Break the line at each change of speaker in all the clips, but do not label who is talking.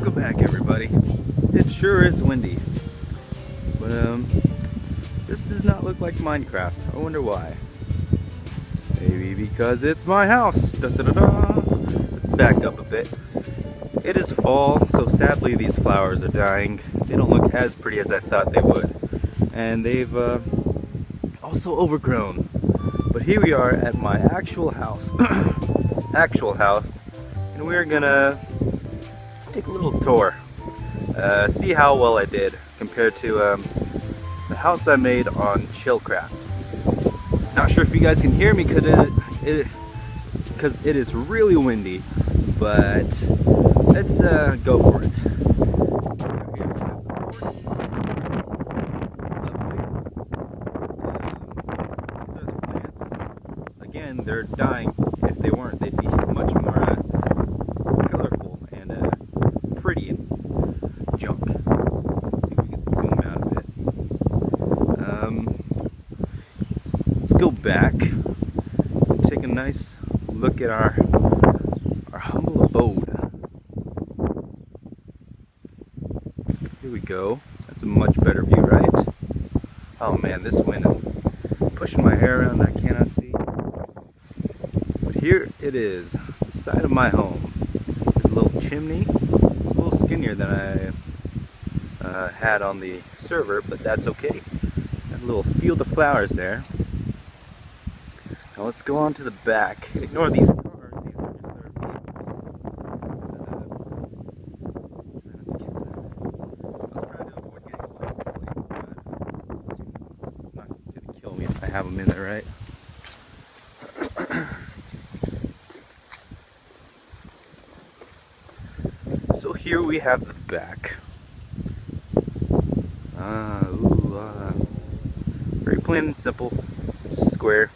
Welcome back, everybody. It sure is windy, but this does not look like Minecraft. I wonder why. Maybe because it's my house. Da, da, da, da. Let's back up a bit. It is fall, so sadly these flowers are dying. They don't look as pretty as I thought they would, and they've also overgrown. But here we are at my actual house, and we're gonna take a little tour, see how well I did compared to the house I made on Chillcraft. Not sure if you guys can hear me because it is really windy, but let's go for it. Again, they're dying. If they weren't, they'd be much more colorful and pretty and junk. Let's see if we can zoom out a bit. Let's go back and take a nice look at our humble abode. Here we go. That's a much better view, right? Oh man, this wind is pushing my hair around and I cannot see. But here it is, the side of my home. There's a little chimney. It's a little skinnier than I had on the server, but that's okay. Got a little field of flowers there. Now let's go on to the back. Ignore these cars, these are just our vehicles. I was trying to avoid getting license plates, but it's not going to kill me if I have them in there, right? So here we have the back. Very plain and simple, square.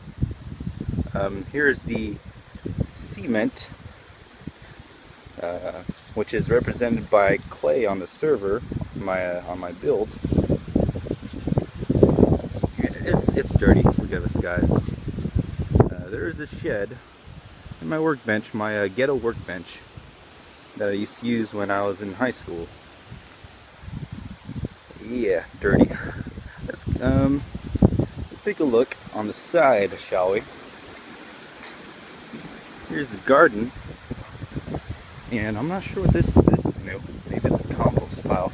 Here's the cement, which is represented by clay on the server, on my build. It's dirty. Look at this, guys. There is a shed and my workbench, my ghetto workbench that I used to use when I was in high school. Yeah, dirty. Let's take a look on the side, shall we? Here's the garden, and I'm not sure what this is new. Maybe it's a compost pile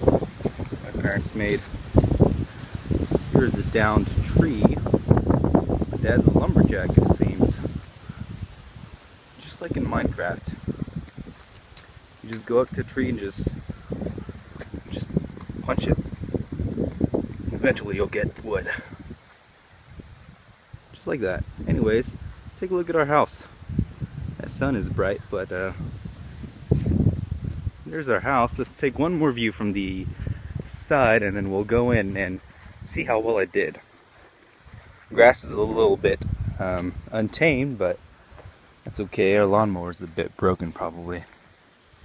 my parents made. Here's a downed tree. My dad's a lumberjack, it seems. Just like in Minecraft. You just go up to a tree and just punch it. Eventually you'll get wood. Just like that. Anyways, take a look at our house. That sun is bright, but there's our house. Let's take one more view from the side and then we'll go in and see how well I did. Grass is a little bit untamed, but that's okay. Our lawnmower's a bit broken probably.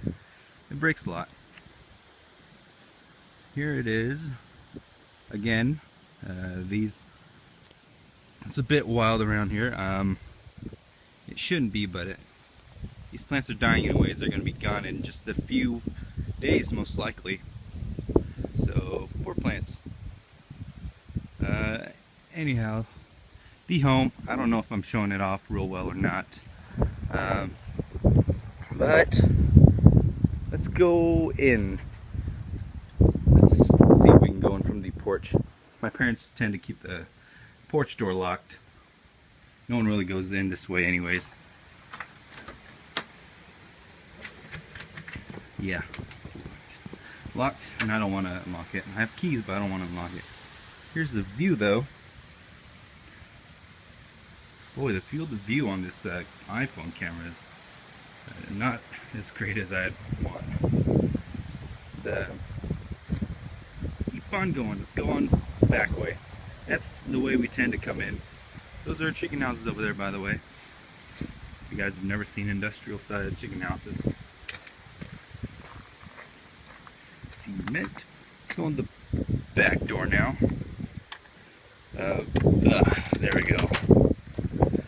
It breaks a lot. Here it is. Again, it's a bit wild around here. It shouldn't be, but these plants are dying anyways. They're going to be gone in just a few days, most likely. So, poor plants. Anyhow, the home. I don't know if I'm showing it off real well or not. But let's go in. Let's see if we can go in from the porch. My parents tend to keep the porch door locked. No one really goes in this way anyways. Yeah, it's locked, and I don't want to unlock it. I have keys, but I don't want to unlock it. Here's the view though. Boy, the field of view on this iPhone camera is not as great as I'd want. Let's keep on going. Let's go on back way. That's the way we tend to come in. Those are chicken houses over there, by the way. If you guys have never seen industrial sized chicken houses. Cement. Let's go on the back door now. There we go.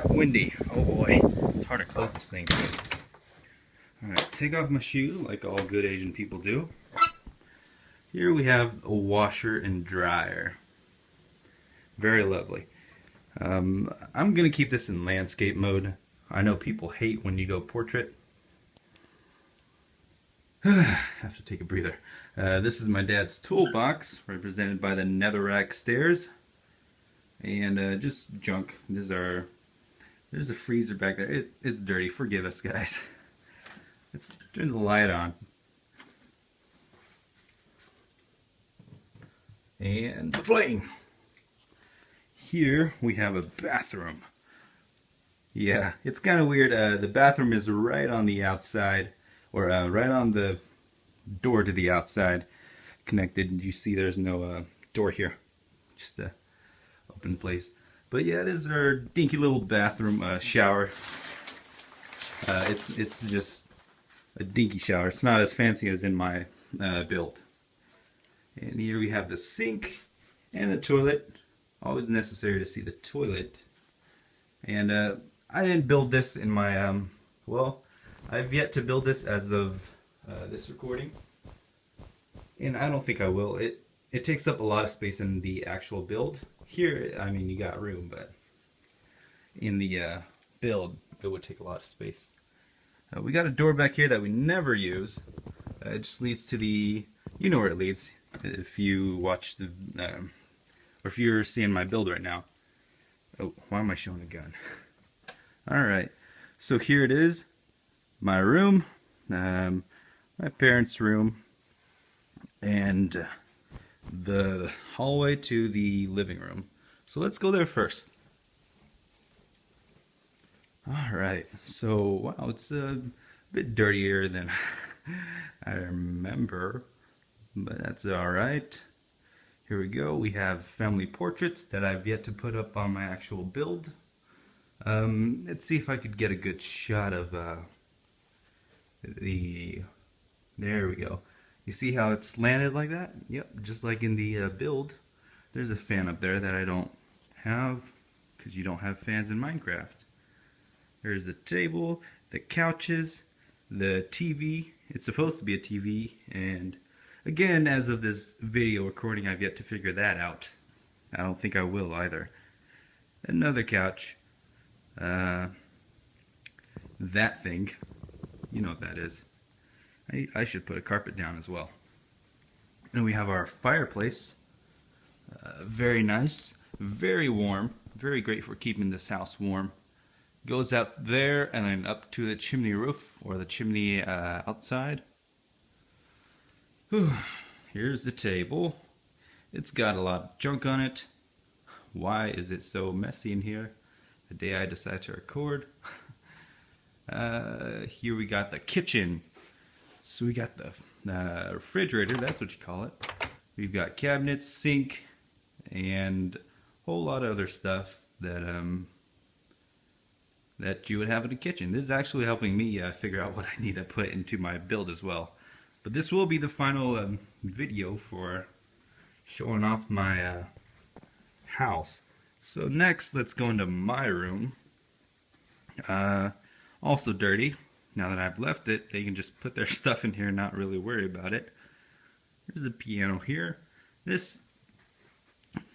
Windy. Oh boy. It's hard to close this thing. Alright, take off my shoe like all good Asian people do. Here we have a washer and dryer. Very lovely. I'm going to keep this in landscape mode. I know people hate when you go portrait. Have to take a breather. This is my dad's toolbox, represented by the netherrack stairs. And just junk. There's a freezer back there. It's dirty. Forgive us, guys. Let's turn the light on. And playing. Here we have a bathroom. Yeah, it's kind of weird. The bathroom is right on the outside, or right on the door to the outside, connected. You see there's no door here, just a open place. But yeah, this is our dinky little bathroom shower. It's just a dinky shower. It's not as fancy as in my build. And here we have the sink and the toilet. Always necessary to see the toilet. And I didn't build this in my, well, I've yet to build this as of this recording. And I don't think I will. It takes up a lot of space in the actual build. Here, I mean, you got room, but in the build, it would take a lot of space. We got a door back here that we never use. It just leads to the, you know where it leads if you watch the, or if you're seeing my build right now. Oh, why am I showing a gun? Alright, so here it is. My room, my parents' room, and the hallway to the living room. So let's go there first. Alright, so wow, it's a bit dirtier than I remember, but that's alright. Here we go. We have family portraits that I've yet to put up on my actual build. Let's see if I could get a good shot of there we go. You see how it's slanted like that? Yep, just like in the build. There's a fan up there that I don't have because you don't have fans in Minecraft. There's the table, the couches, the TV. It's supposed to be a TV, and again, as of this video recording, I've yet to figure that out. I don't think I will either. Another couch. That thing. You know what that is. I should put a carpet down as well. And we have our fireplace. Very nice. Very warm. Very great for keeping this house warm. Goes out there and then up to the chimney roof, or the chimney outside. Whew. Here's the table. It's got a lot of junk on it. Why is it so messy in here? The day I decide to record. Here we got the kitchen. So we got the refrigerator, that's what you call it. We've got cabinets, sink, and a whole lot of other stuff that that you would have in a kitchen. This is actually helping me figure out what I need to put into my build as well. But this will be the final video for showing off my house. So next, let's go into my room. Also dirty. Now that I've left it, they can just put their stuff in here and not really worry about it. There's a piano here.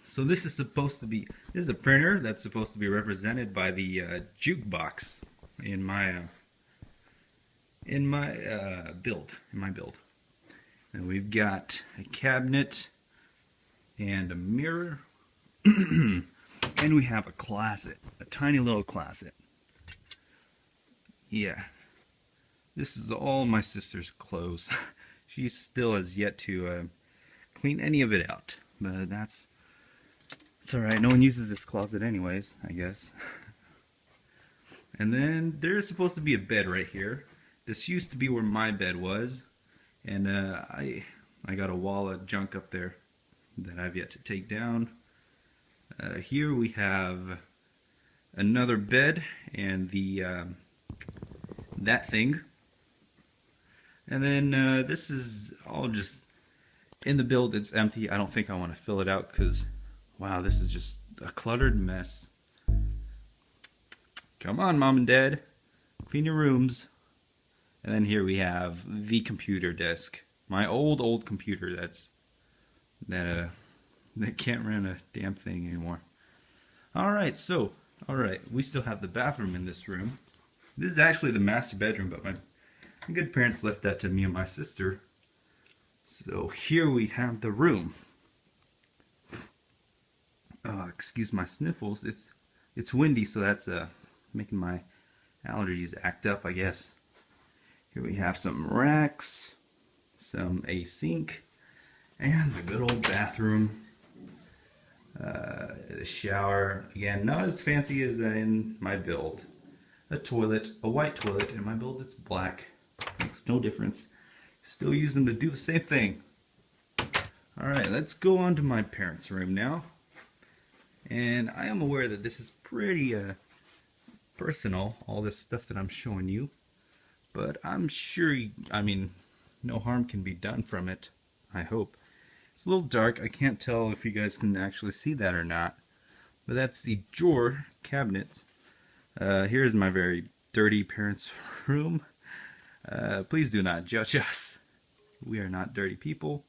So this is supposed to be, this is a printer that's supposed to be represented by the jukebox in my build. And we've got a cabinet and a mirror. And we have a closet, a tiny little closet. Yeah. This is all my sister's clothes. She still has yet to clean any of it out. But it's alright. No one uses this closet anyways, I guess. And then there's supposed to be a bed right here. This used to be where my bed was. And I got a wall of junk up there that I've yet to take down. Here we have another bed and the that thing. And then this is all just in the build. It's empty. I don't think I want to fill it out because wow, this is just a cluttered mess. Come on, Mom and Dad, clean your rooms. And then here we have the computer desk. My old computer that can't run a damn thing anymore. Alright, we still have the bathroom in this room. This is actually the master bedroom, but my good parents left that to me and my sister. So here we have the room. Excuse my sniffles. It's windy, so that's making my allergies act up, I guess. Here we have some racks, a sink, and a good old bathroom. A shower, again, not as fancy as in my build. A toilet, a white toilet. In my build it's black. Makes no difference. Still use them to do the same thing. Alright, let's go on to my parents' room now. And I am aware that this is pretty personal, all this stuff that I'm showing you. But I'm sure, no harm can be done from it, I hope. It's a little dark, I can't tell if you guys can actually see that or not. But that's the drawer cabinet. Here's my very dirty parents' room. Please do not judge us. We are not dirty people.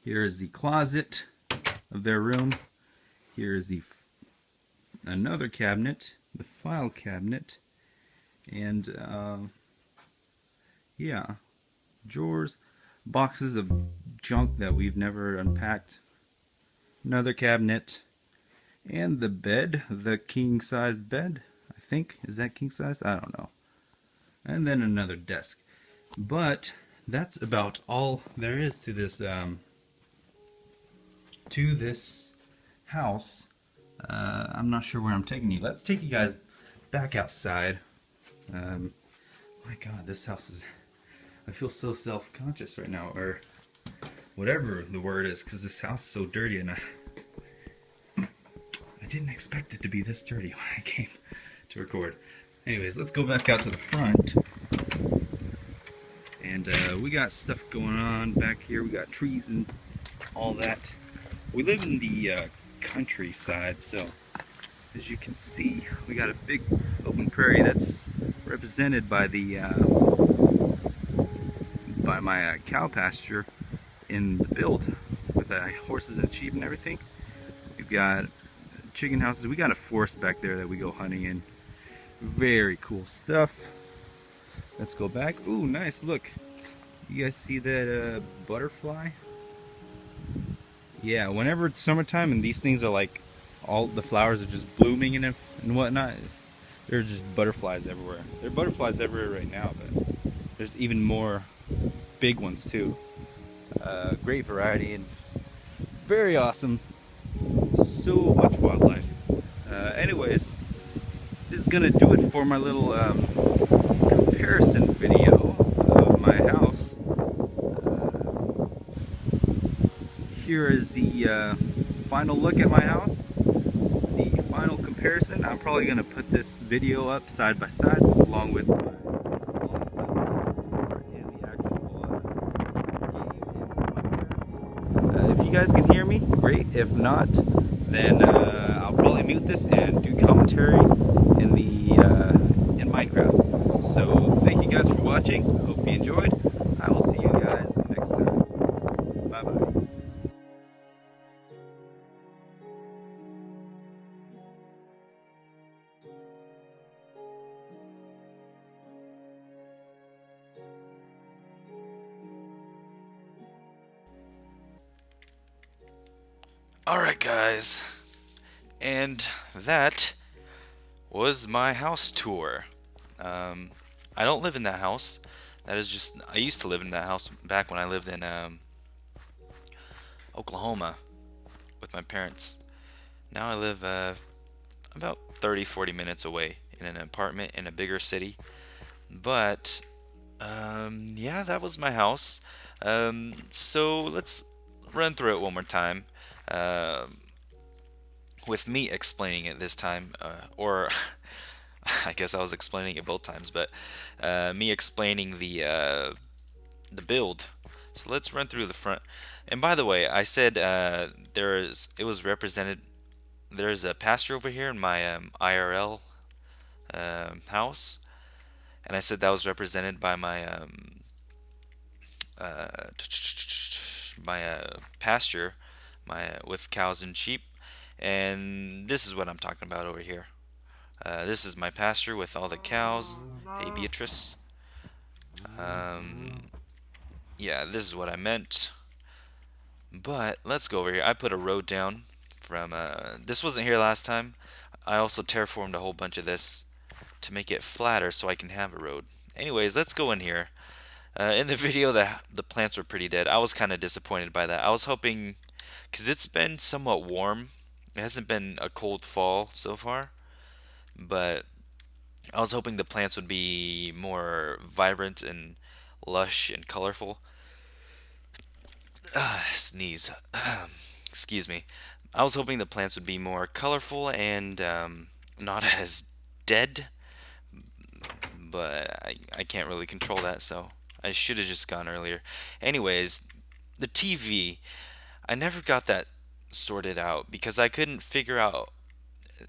Here is the closet of their room. Here is another cabinet, the file cabinet, and yeah, drawers, boxes of junk that we've never unpacked. Another cabinet, and the bed, the king-size bed. I think, is that king-size? I don't know. And then another desk. But that's about all there is to this house. I'm not sure where I'm taking you. Let's take you guys back outside. My God, this house is... I feel so self-conscious right now, or whatever the word is, because this house is so dirty, and I didn't expect it to be this dirty when I came to record. Anyways, let's go back out to the front. And we got stuff going on back here. We got trees and all that. We live in the countryside, so as you can see, we got a big open prairie that's represented by the by my cow pasture in the build with the horses and sheep and everything. We've got chicken houses. We got a forest back there that we go hunting in. Very cool stuff. Let's go back. Ooh, nice, look. You guys see that butterfly? Yeah, whenever it's summertime and these things are like, all the flowers are just blooming and whatnot, there are just butterflies everywhere. There are butterflies everywhere right now, but there's even more big ones too. Great variety and very awesome. So much wildlife. Anyways, this is gonna do it for my little comparison video of my house. Here is the final look at my house, the final comparison. I'm probably gonna put this video up side by side along with the actual game. If you guys can hear me, great. If not, then I'll probably mute this and do commentary in Minecraft. So thank you guys for watching. Hope you enjoyed. I will see you guys next time. Bye bye.
Alright guys, and that was my house tour. I don't live in that house. That is just, I used to live in that house back when I lived in Oklahoma with my parents. Now I live about 30-40 minutes away in an apartment in a bigger city. But yeah, that was my house. So let's run through it one more time. With me explaining it this time, or I guess I was explaining it both times, but me explaining the build. So let's run through the front. And by the way, I said it was represented. There's a pasture over here in my IRL house, and I said that was represented by my uh, my pasture, my with cows and sheep, and this is what I'm talking about over here. This is my pasture with all the cows. Hey, Beatrice. Um, yeah, this is what I meant. But let's go over here. I put a road down from. This wasn't here last time. I also terraformed a whole bunch of this to make it flatter so I can have a road. Anyways, let's go in here. In the video, the plants were pretty dead. I was kind of disappointed by that. I was hoping, because it's been somewhat warm. It hasn't been a cold fall so far, but I was hoping the plants would be more vibrant and lush and colorful. Sneeze. Excuse me. I was hoping the plants would be more colorful and not as dead, but I can't really control that, so I should have just gone earlier. Anyways, the TV, I never got that sorted out because I couldn't figure out.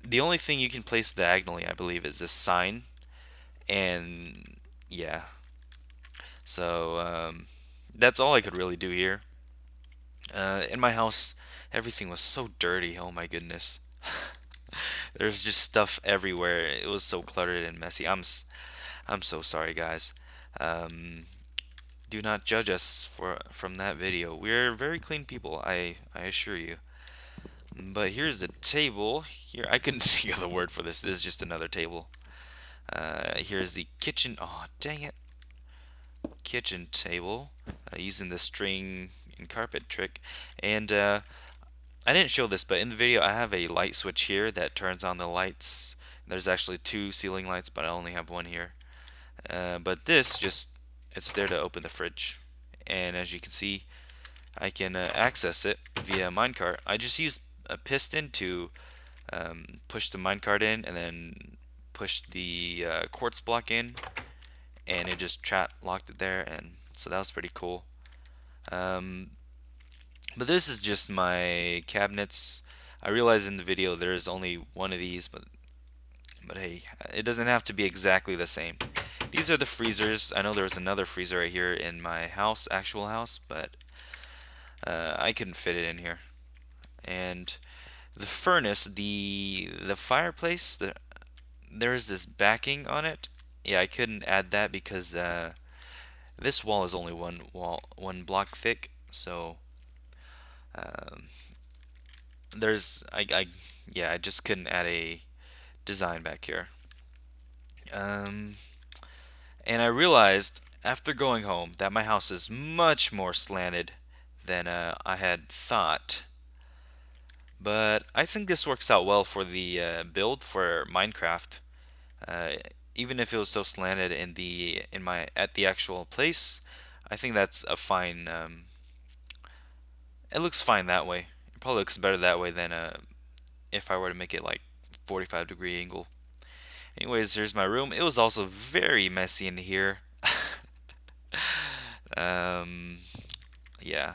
The only thing you can place diagonally, I believe, is this sign, and yeah, so that's all I could really do here. In my house, everything was so dirty. Oh my goodness. There's just stuff everywhere. It was so cluttered and messy. I'm so sorry, guys. Um, do not judge us from that video. We're very clean people, I assure you. But here's the table. Here, I couldn't think of the word for this. This is just another table. Here's the kitchen. Oh, dang it. Kitchen table using the string and carpet trick. And I didn't show this, but in the video I have a light switch here that turns on the lights. There's actually two ceiling lights, but I only have one here. But this just, it's there to open the fridge. And as you can see, I can access it via minecart. I just use a piston to push the minecart in and then push the quartz block in, and it just trap locked it there, and so that was pretty cool. Um, but this is just my cabinets. I realize in the video there's only one of these, but hey, it doesn't have to be exactly the same. These are the freezers. I know there was another freezer right here in my house, actual house, but I couldn't fit it in here. And the furnace, the fireplace, there is this backing on it. Yeah, I couldn't add that because this wall is only one block thick, so um, yeah, I just couldn't add a design back here. Um, and I realized after going home that my house is much more slanted than I had thought. But I think this works out well for the build for Minecraft. Uh, Even if it was so slanted in my at the actual place, I think that's a fine. It looks fine that way. It probably looks better that way than if I were to make it like 45-degree angle. Anyways, here's my room. It was also very messy in here. um, yeah,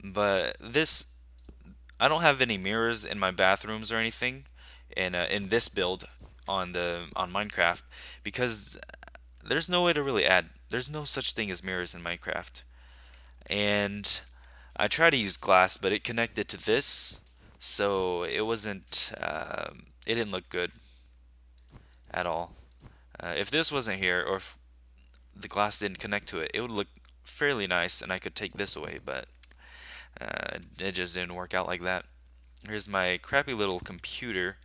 but this, I don't have any mirrors in my bathrooms or anything in this build on Minecraft because there's no way to really add. There's no such thing as mirrors in Minecraft. And I tried to use glass, but it connected to this, so it wasn't. It didn't look good at all. If this wasn't here, or if the glass didn't connect to it, it would look fairly nice, and I could take this away. But it just didn't work out like that. Here's my crappy little computer.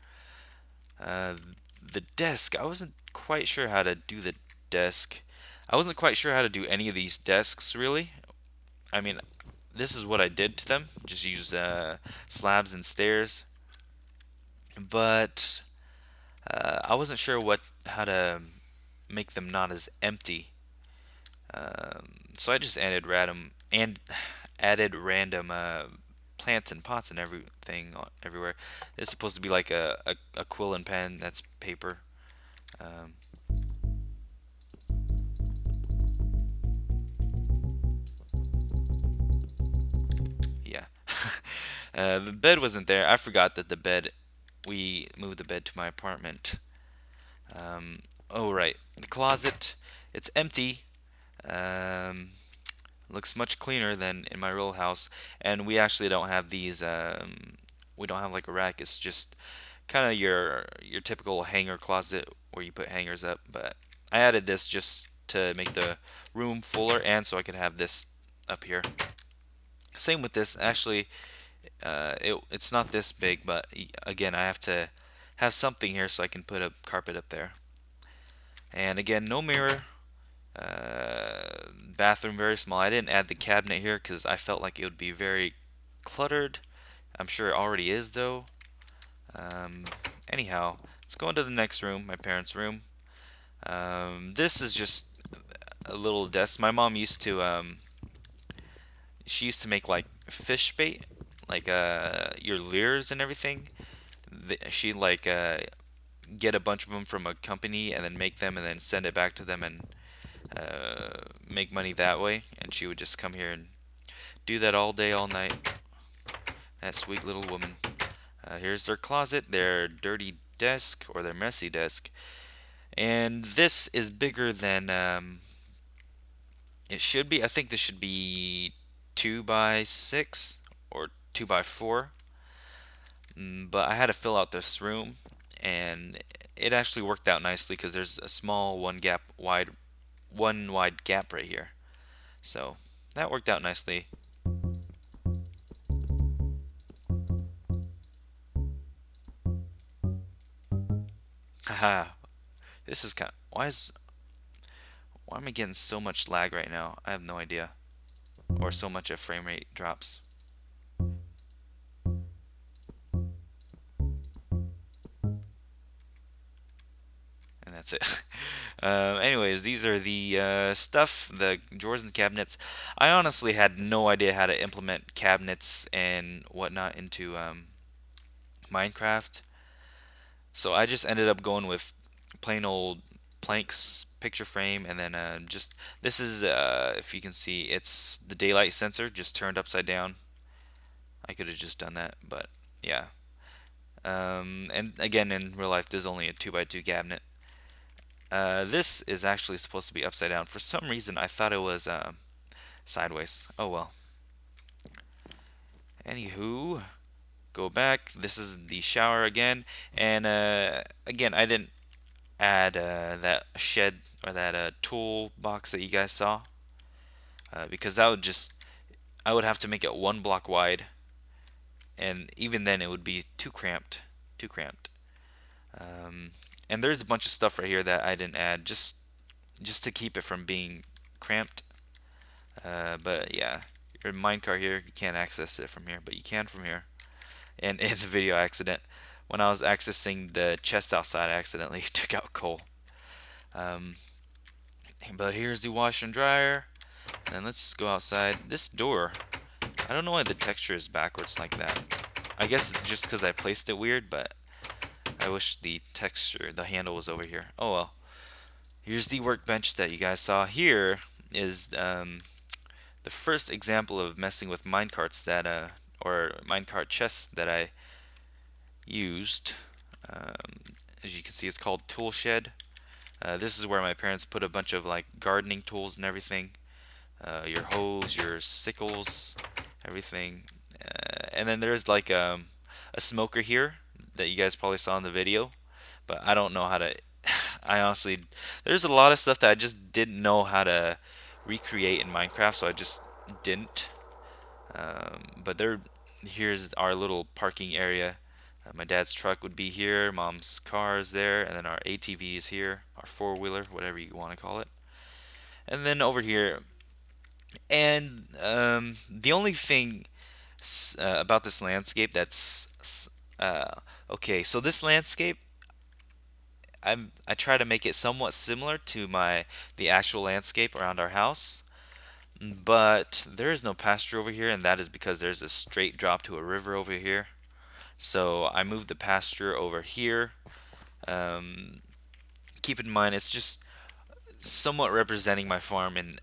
Uh, the desk. I wasn't quite sure how to do the desk. I wasn't quite sure how to do any of these desks really. I mean, this is what I did to them. Just use slabs and stairs. But I wasn't sure how to make them not as empty. So I just added random plants and pots and everything everywhere. It's supposed to be like a quill and pen. That's paper. Um, yeah. The bed wasn't there. I forgot that we moved the bed to my apartment. Oh, right. The closet, it's empty. Um, Looks much cleaner than in my real house. And we actually don't have these, we don't have like a rack. It's just kind of your typical hanger closet where you put hangers up. But I added this just to make the room fuller and so I could have this up here. Same with this. Actually, it's not this big, but again, I have to have something here so I can put a carpet up there. And again, no mirror. Bathroom very small. I didn't add the cabinet here because I felt like it would be very cluttered. I'm sure it already is though. Um, Anyhow, let's go into the next room, my parents' room. This is just a little desk. My mom used to she used to make like fish bait, like your lures and everything. She like get a bunch of them from a company and then make them and then send it back to them and make money that way. And she would just come here and do that all day, all night. That sweet little woman. Here's their closet, their dirty desk or their messy desk, and this is bigger than it should be. I think this should be 2 by 6 or 2 by 4. But I had to fill out this room, and it actually worked out nicely because there's a small one wide gap right here. So that worked out nicely. Haha. This is kind of, why am I getting so much lag right now? I have no idea. Or so much of frame rate drops. And that's it. Anyways, these are the stuff, the drawers and cabinets. I honestly had no idea how to implement cabinets and whatnot into Minecraft. So I just ended up going with plain old planks, picture frame, and then just this is if you can see, it's the daylight sensor just turned upside down. I could have just done that, but yeah. And again, in real life, there's only a 2 by 2 cabinet. This is actually supposed to be upside down. For some reason, I thought it was sideways. Oh well. Anywho, go back. This is the shower again, and again, I didn't add that shed or that tool box that you guys saw because that would just I would have to make it 1 block wide, and even then it would be too cramped, too cramped. Um, and there's a bunch of stuff right here that I didn't add just to keep it from being cramped. But yeah, your minecart here, you can't access it from here, but you can from here. And in the video accident, when I was accessing the chest outside, I accidentally took out coal. Um, but here's the washer and dryer. And let's go outside. This door, I don't know why the texture is backwards like that. I guess it's just because I placed it weird, but I wish the texture, the handle was over here. Oh well. Here's the workbench that you guys saw. Here is the first example of messing with minecarts that, or minecart chests that I used. Um, as you can see, it's called Tool Shed. This is where my parents put a bunch of like gardening tools and everything. Your hoes, your sickles, everything. And then there's like a smoker here that you guys probably saw in the video, but I don't know how to. I honestly, there's a lot of stuff that I just didn't know how to recreate in Minecraft, so I just didn't. But here's our little parking area. My dad's truck would be here, mom's car is there, and then our ATV is here, our four-wheeler, whatever you want to call it. And then over here, and the only thing about this landscape that's okay, so this landscape, I try to make it somewhat similar to the actual landscape around our house, but there is no pasture over here, and that is because there's a straight drop to a river over here. So I moved the pasture over here. Um, Keep in mind, it's just somewhat representing my farm in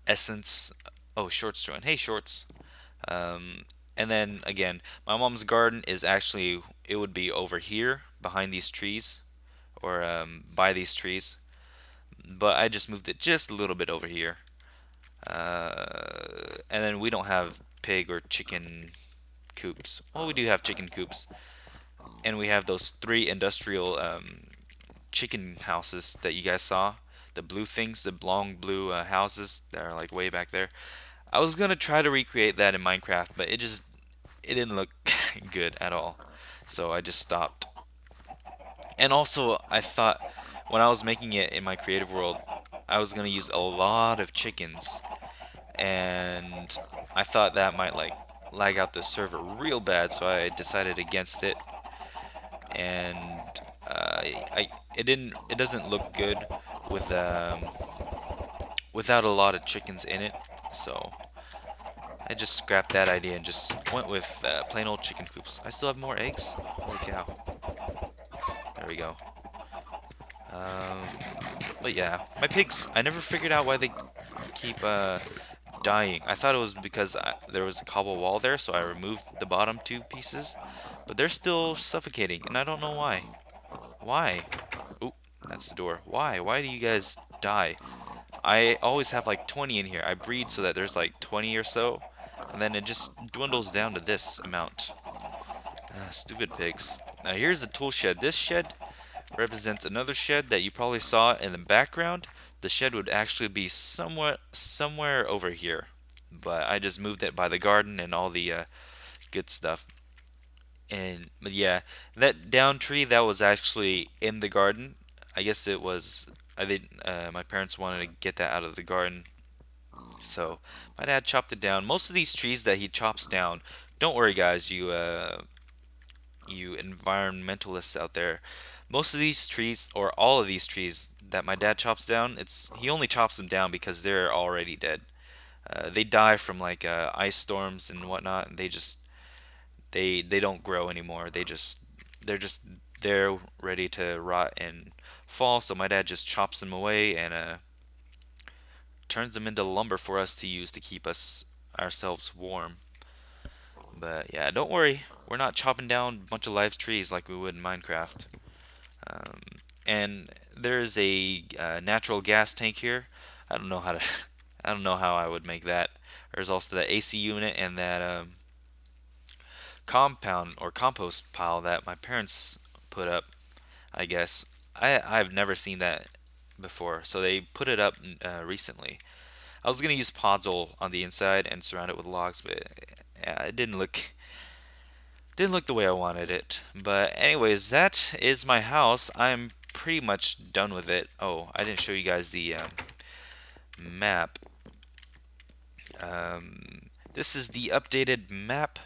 essence. Oh, Shorts joined. Hey, Shorts. Um, and then again, my mom's garden is actually, it would be over here behind these trees or buy these trees, but I just moved it just a little bit over here. And then we don't have pig or chicken coops. Well, we do have chicken coops, and we have those three industrial chicken houses that you guys saw. The blue things, the long blue houses that are like way back there. I was gonna try to recreate that in Minecraft, but it didn't look good at all. So I just stopped. And also, I thought when I was making it in my creative world, I was gonna use a lot of chickens, and I thought that might like lag out the server real bad, so I decided against it. And it doesn't look good with without a lot of chickens in it. So I just scrapped that idea and just went with plain old chicken coops. I still have more eggs. Holy cow! There we go. Um, but yeah, my pigs. I never figured out why they keep dying. I thought it was because there was a cobble wall there, so I removed the bottom two pieces. But they're still suffocating, and I don't know why. Why? Oh, that's the door. Why? Why do you guys die? I always have like 20 in here. I breed so that there's like 20 or so, and then it just dwindles down to this amount. Stupid pigs. Now here's the tool shed. This shed represents another shed that you probably saw in the background. The shed would actually be somewhere over here, but I just moved it by the garden and all the good stuff. And but yeah, that down tree that was actually in the garden. I guess it was. I did. My parents wanted to get that out of the garden, so my dad chopped it down. Most of these trees that he chops down, don't worry, guys. You environmentalists out there. Most of these trees, or all of these trees that my dad chops down, it's he only chops them down because they're already dead. They die from like ice storms and whatnot, and they don't grow anymore. They're just they're ready to rot and fall. So my dad just chops them away and turns them into lumber for us to use to keep us ourselves warm. But yeah, don't worry, we're not chopping down a bunch of live trees like we would in Minecraft. Um, and there's a natural gas tank here. I don't know how to. I don't know how I would make that. There's also that AC unit and that compound or compost pile that my parents put up. I guess I've never seen that before, so they put it up recently. I was gonna use podzol on the inside and surround it with logs, but yeah, it didn't look the way I wanted it. But anyways, that is my house. I'm pretty much done with it. Oh, I didn't show you guys the map. This is the updated map.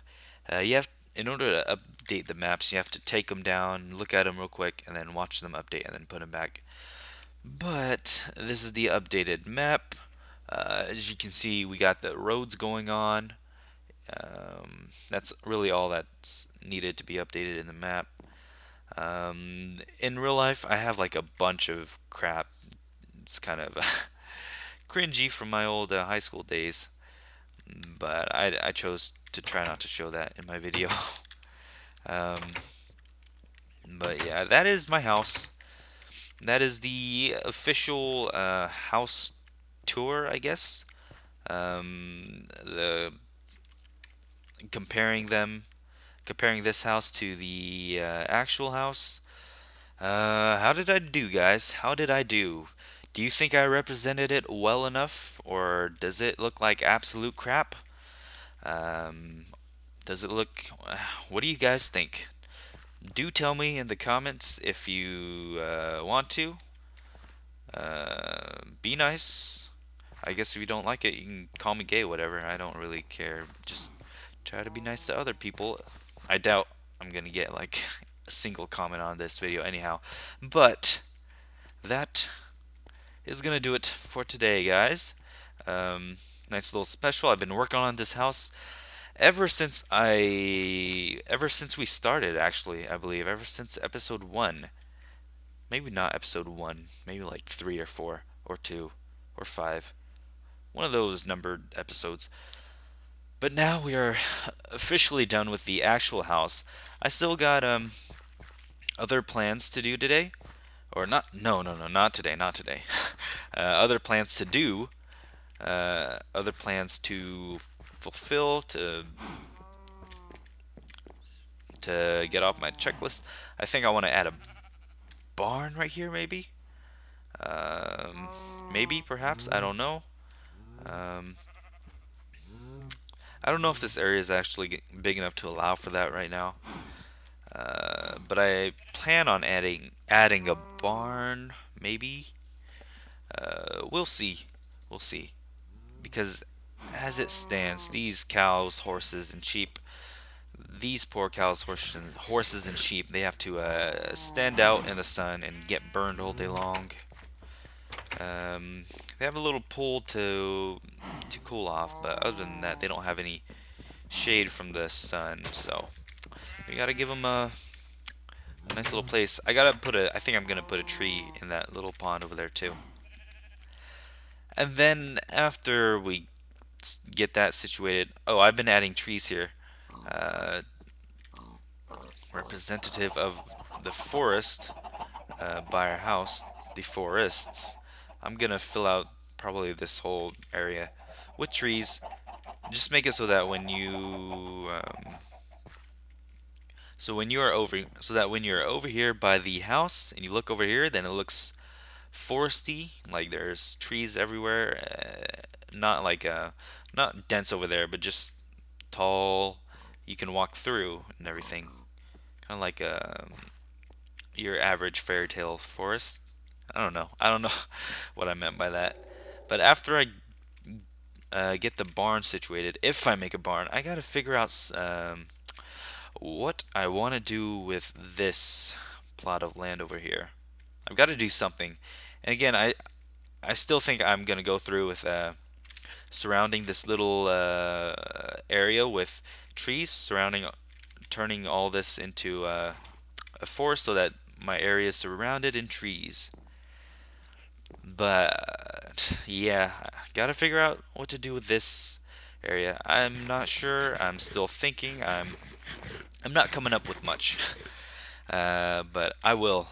You have, in order to update the maps, you have to take them down, look at them real quick, and then watch them update, and then put them back. But this is the updated map. As you can see, we got the roads going on. That's really all that's needed to be updated in the map. In real life, I have like a bunch of crap. It's kind of cringy from my old high school days, but I chose to try not to show that in my video. um, but yeah, that is my house. That is the official house tour, I guess. The comparing them, comparing this house to the actual house. How did I do, guys? How did I do? Do you think I represented it well enough, or does it look like absolute crap? Um, does it look? What do you guys think? Do tell me in the comments if you want to. Be nice. I guess if you don't like it, you can call me gay, whatever. I don't really care. Just try to be nice to other people. I doubt I'm gonna get like a single comment on this video anyhow. But that is gonna do it for today, guys. Nice little special. I've been working on this house ever since we started, actually, I believe. Ever since episode 1. Maybe not episode 1. Maybe like 3 or 4 or 2 or 5. One of those numbered episodes. But now we are officially done with the actual house. I still got other plans to do today, or not. No, no, no, not today, not today. Other plans to do, other plans to fulfill, to get off my checklist. I think I want to add a barn right here, maybe. Maybe, perhaps, I don't know. Um, I don't know if this area is actually big enough to allow for that right now. But I plan on adding a barn, maybe. We'll see. We'll see. Because as it stands, these cows, horses, and sheep, these poor cows, horses, and sheep, they have to stand out in the sun and get burned all day long. They have a little pool to cool off, but other than that, they don't have any shade from the sun. So we gotta give them a nice little place. I think I'm gonna put a tree in that little pond over there too. And then after we get that situated, oh, I've been adding trees here. Uh, Representative of the forest by our house, the forests. I'm gonna fill out probably this whole area with trees. Just make it so that when you when you're over here by the house and you look over here, then it looks foresty, like there's trees everywhere. Not like not dense over there, but just tall. You can walk through and everything, kind of like your average fairy tale forest. I don't know. I don't know what I meant by that. But after I get the barn situated, if I make a barn, I gotta figure out what I want to do with this plot of land over here. I've got to do something. And again, I still think I'm gonna go through with surrounding this little area with trees, turning all this into a forest so that my area is surrounded in trees. But yeah, I gotta figure out what to do with this area. I'm not sure. I'm still thinking. I'm not coming up with much. But I will.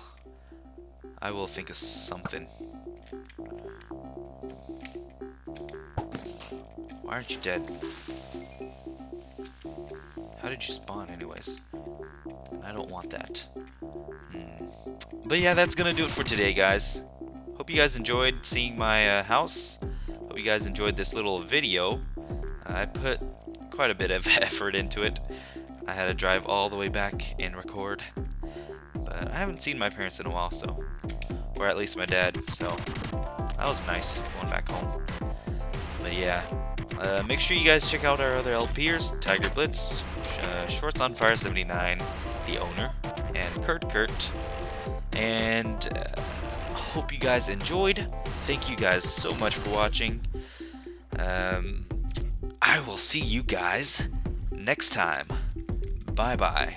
I will think of something. Why aren't you dead? How did you spawn anyways? I don't want that. But yeah, that's gonna do it for today, guys. Hope you guys enjoyed seeing my house. Hope you guys enjoyed this little video. I put quite a bit of effort into it. I had to drive all the way back and record. But I haven't seen my parents in a while, so... Or at least my dad, so... That was nice, going back home. But yeah. Make sure you guys check out our other LPers, Tigerblitz, Shorts on Fire 79, the owner, and CURTKURT. And hope you guys enjoyed. Thank you guys so much for watching. I will see you guys next time. Bye bye.